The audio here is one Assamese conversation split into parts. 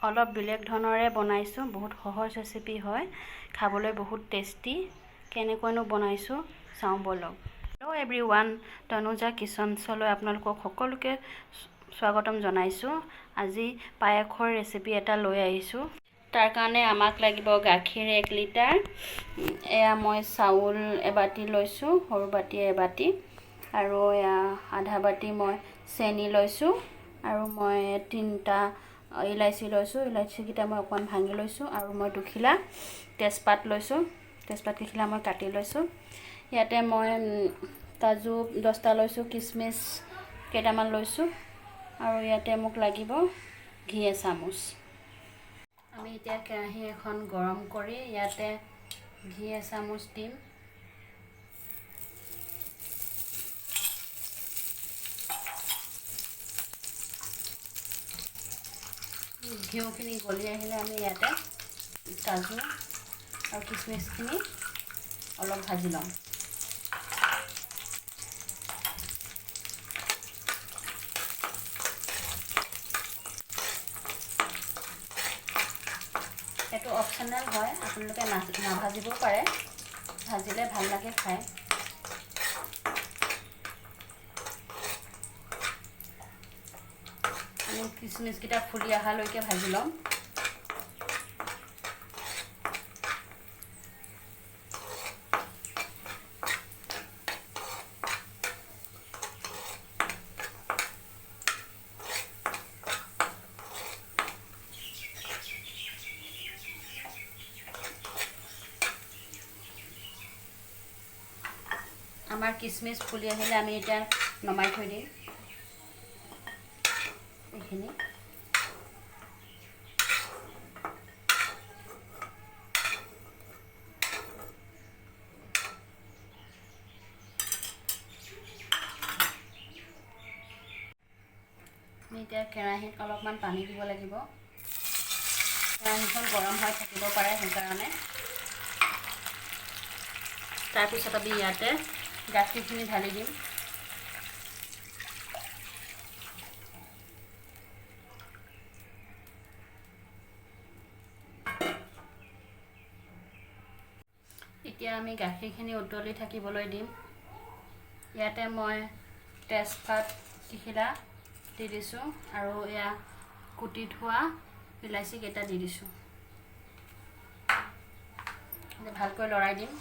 অলপ বেলেগ ধৰণৰে বনাইছোঁ, বহুত সহজ ৰেচিপি হয়, খাবলৈ বহুত টেষ্টি। কেনেকৈনো বনাইছোঁ চাওঁ বলক। হেল্ল' এভৰিৱান, তনুজা কিচেনছলৈ আপোনালোকক সকলোকে স্বাগতম জনাইছোঁ। আজি পায়সৰ ৰেচিপি এটা লৈ আহিছোঁ। তাৰ কাৰণে আমাক লাগিব গাখীৰ 1 লিটাৰ, এয়া মই চাউল এবাটি লৈছোঁ, সৰু বাটি এবাটি, আৰু এয়া আধা বাটি মই চেনি লৈছোঁ, আৰু মই 3টা ইলাইচি লৈছোঁ। ইলাইচিকেইটা মই অকণমান ভাঙি লৈছোঁ, আৰু মই দুখিলা তেজপাত লৈছোঁ। তেজপাতকেইখিলা মই কাটি লৈছোঁ। ইয়াতে মই কাজু 10টা লৈছোঁ, কিচমিচ কেইটামান লৈছোঁ, আৰু ইয়াতে মোক লাগিব ঘি এচামুচ। আমি এতিয়া কেৰাহী এখন গৰম কৰি ইয়াতে ঘি এচামুচ দিম। ঘিউখিনি গলি আহিলে আমি ইয়াতে কাজু আৰু কিচমিচখিনি অলপ ভাজি ল'ম। এইটো অপশ্যনেল হয়, আপোনালোকে নাভাজিবও পাৰে, ভাজিলে ভাল লাগে খাই। আমি কিচমিচকেইটা ফুলি অহালৈকে ভাজি ল'ম। আমাৰ কিচমিচ ফুলি আহিলে আমি এতিয়া নমাই থৈ দিম এইখিনি। আমি এতিয়া কেৰাহীত অলপমান পানী দিব লাগিব। কেৰাহীখন গৰম হৈ থাকিব পাৰে, সেইকাৰণে। তাৰপিছত আমি ইয়াতে গাখীৰখিনি ঢালি দিম। এতিয়া আমি গাখীৰখিনি উতলি থাকিবলৈ দিম। ইয়াতে মই তেজপাত কেইখিলা দি দিছোঁ, আৰু এয়া কুটি থোৱা ইলাচি কেইটা দি দিছোঁ। ভালকৈ লৰাই দিম।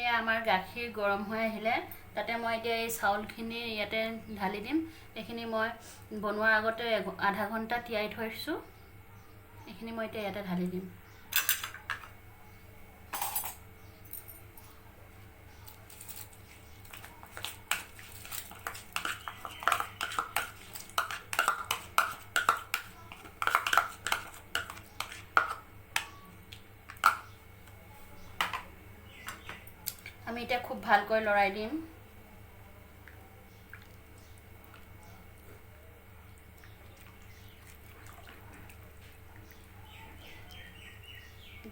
এয়া আমাৰ গাখীৰ গৰম হৈ আহিলে, তাতে মই এতিয়া এই চাউলখিনি ইয়াতে ঢালি দিম। এইখিনি মই বনোৱাৰ আগতে আধা ঘণ্টা তিয়াই থৈছোঁ। এইখিনি মই এতিয়া ইয়াতে ঢালি দিম। আমি এতিয়া খুব ভালকৈ লৰাই দিম।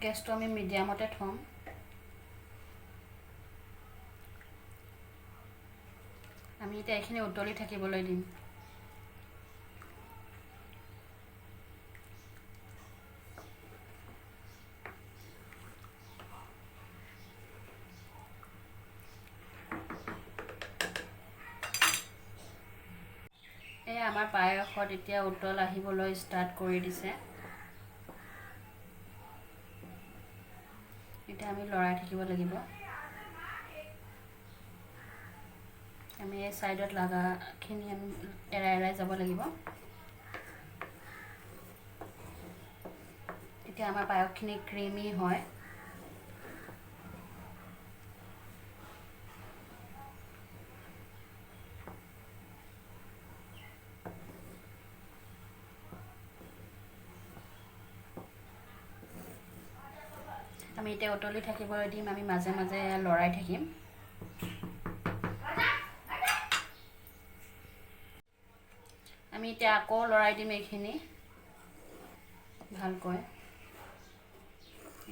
গেছটো আমি মিডিয়ামতে থ'ম। আমি এতিয়া এইখিনি উতলি থাকিবলৈ দিম। এয়া আমাৰ পায়সত এতিয়া উতল আহিবলৈ ষ্টাৰ্ট কৰি দিছে। এতিয়া আমি লৰাই থাকিব লাগিব। আমি এই ছাইডত লগাখিনি আমি এৰাই এৰাই যাব লাগিব। এতিয়া আমাৰ পায়সখিনি ক্ৰিমি হয়। আমি এতিয়া উতলি থাকিবলৈ দিম, আমি মাজে মাজে লৰাই থাকিম। আমি এতিয়া আকৌ লৰাই দিম এইখিনি ভালকৈ।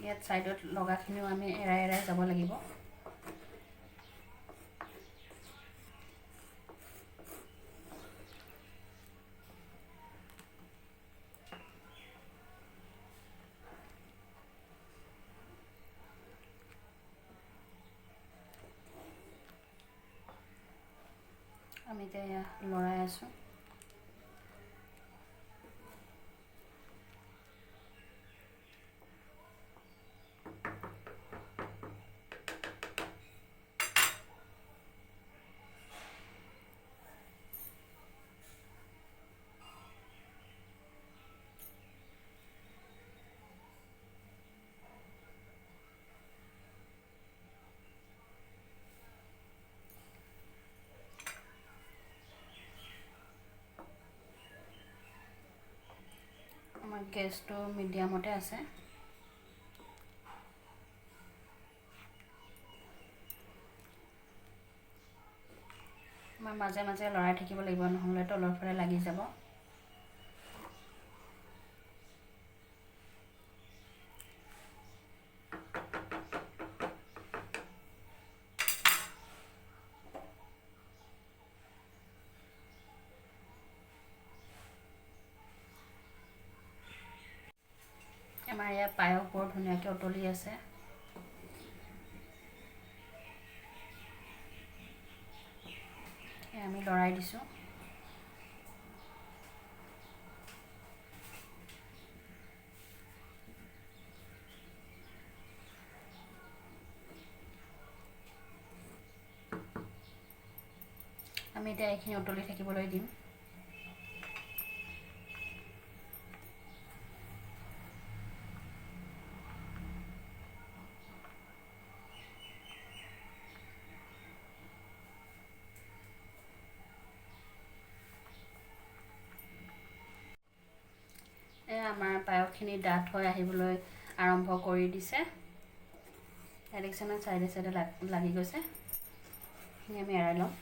ইয়াত ছাইডত লগাখিনিও আমি এৰাই এৰাই যাব লাগিব। আমি এতিয়া লৰাই আছোঁ। আমাৰ গেছটো মিডিয়ামতে আছে। আমাৰ মাজে মাজে লৰাই থাকিব লাগিব, নহ'লে তলৰ ফালে লাগি যাব। আমাৰ ইয়াত পায়স বৰ ধুনীয়াকৈ উতলি আছে। আমি লৰাই দিছোঁ। আমি এতিয়া এইখিনি উতলি থাকিবলৈ দিম। আমাৰ পায়সখিনি ডাঠ হৈ আহিবলৈ আৰম্ভ কৰি দিছে। এডিকশ্যনত চাইডে চাইডে লাগি গৈছে। সেইখিনি আমি এৰাই লওঁ।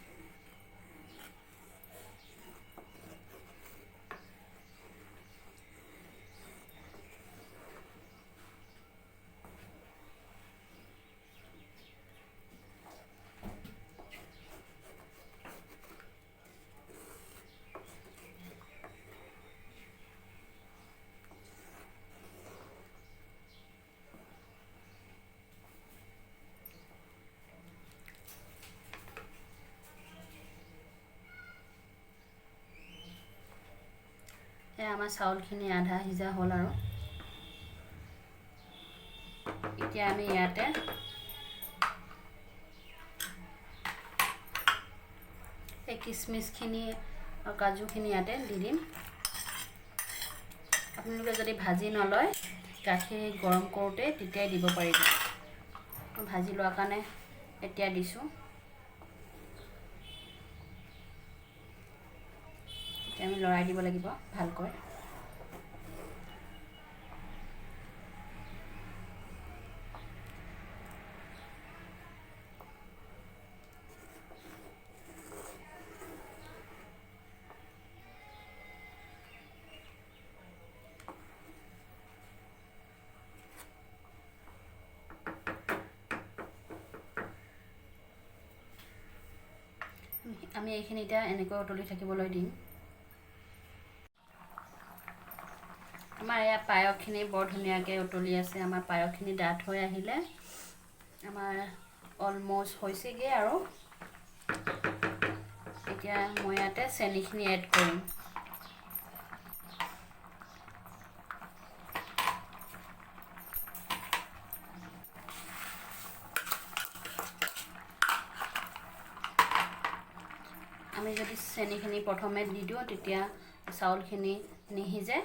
আমাৰ চাউলখিনি আধা সিজা হ'ল আৰু এতিয়া আমি ইয়াতে এই কিচমিচখিনি আৰু কাজুখিনি ইয়াতে দি দিম। আপোনালোকে যদি ভাজি নলয়, গাখীৰ গৰম কৰোঁতে তেতিয়াই দিব পাৰিব। ভাজি লোৱাৰ কাৰণে এতিয়া দিছোঁ। এতিয়া আমি লৰাই দিব লাগিব ভালকৈ। আমি এইখিনি এতিয়া এনেকৈ উতলি থাকিবলৈ দিম। আমাৰ ইয়াত পায়সখিনি বৰ ধুনীয়াকৈ উতলি আছে। আমাৰ পায়সখিনি ডাঠ হৈ আহিলে আমাৰ অলম'ষ্ট হৈছেগৈ আৰু এতিয়া মই ইয়াতে চেনিখিনি এড কৰিম। আমি যদি চেনিখিনি প্ৰথমে দি দিওঁ তেতিয়া চাউলখিনি নিসিজে,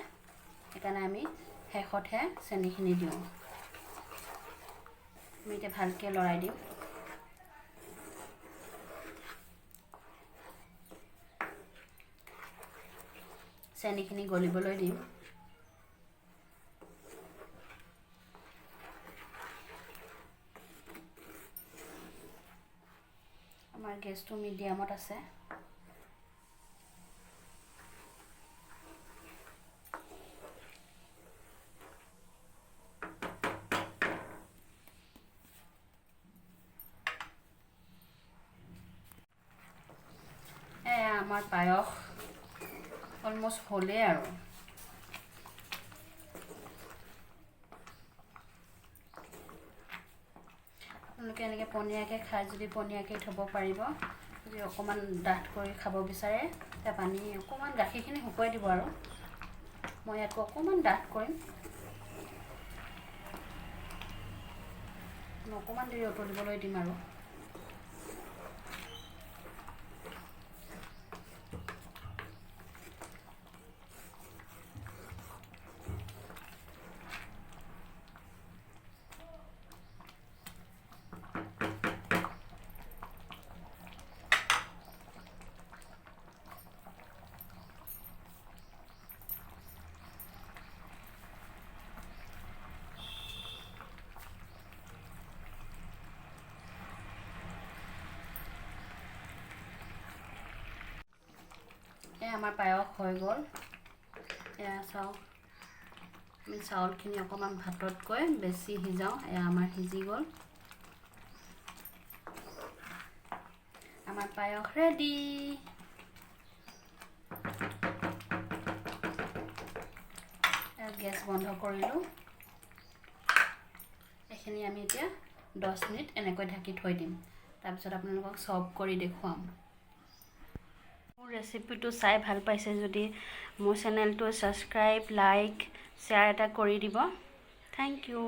সেইকাৰণে আমি শেষতহে চেনিখিনি দিওঁ। আমি এতিয়া ভালকৈ লৰাই দিম। চেনিখিনি গলিবলৈ দিম। আমাৰ গেছটো মিডিয়ামত আছে। আমাৰ পায়স অলমষ্ট হ'লেই আৰু। আপোনালোকে এনেকৈ পনীয়াকৈ খাই যদি পনীয়াকৈ থ'ব পাৰিব। যদি অকণমান ডাঠ কৰি খাব বিচাৰে তেতিয়া পানী অকণমান গাখীৰখিনি শুকুৱাই দিব আৰু। মই ইয়াত অকণমান ডাঠ কৰিম। অকণমান দেৰি উতলিবলৈ দিম আৰু। আমাৰ পায়স হৈ গ'ল। চাওক, আমি চাউলখিনি অকণমান ভাততকৈ বেছি সিজাওঁ। আমাৰ সিজি গ'ল। আমাৰ পায়স ৰেডি। গেছ বন্ধ কৰিলোঁ। এইখিনি আমি এতিয়া 10 মিনিট এনেকৈ ঢাকি থৈ দিম। তাৰপিছত আপোনালোকক চাৰ্ভ কৰি দেখুৱাম। মোৰ ৰেচিপিটো চাই ভাল পাইছে যদি মোৰ চেনেলটো ছাবস্ক্ৰাইব, লাইক, শ্বেয়াৰ এটা কৰি দিব। Thank U.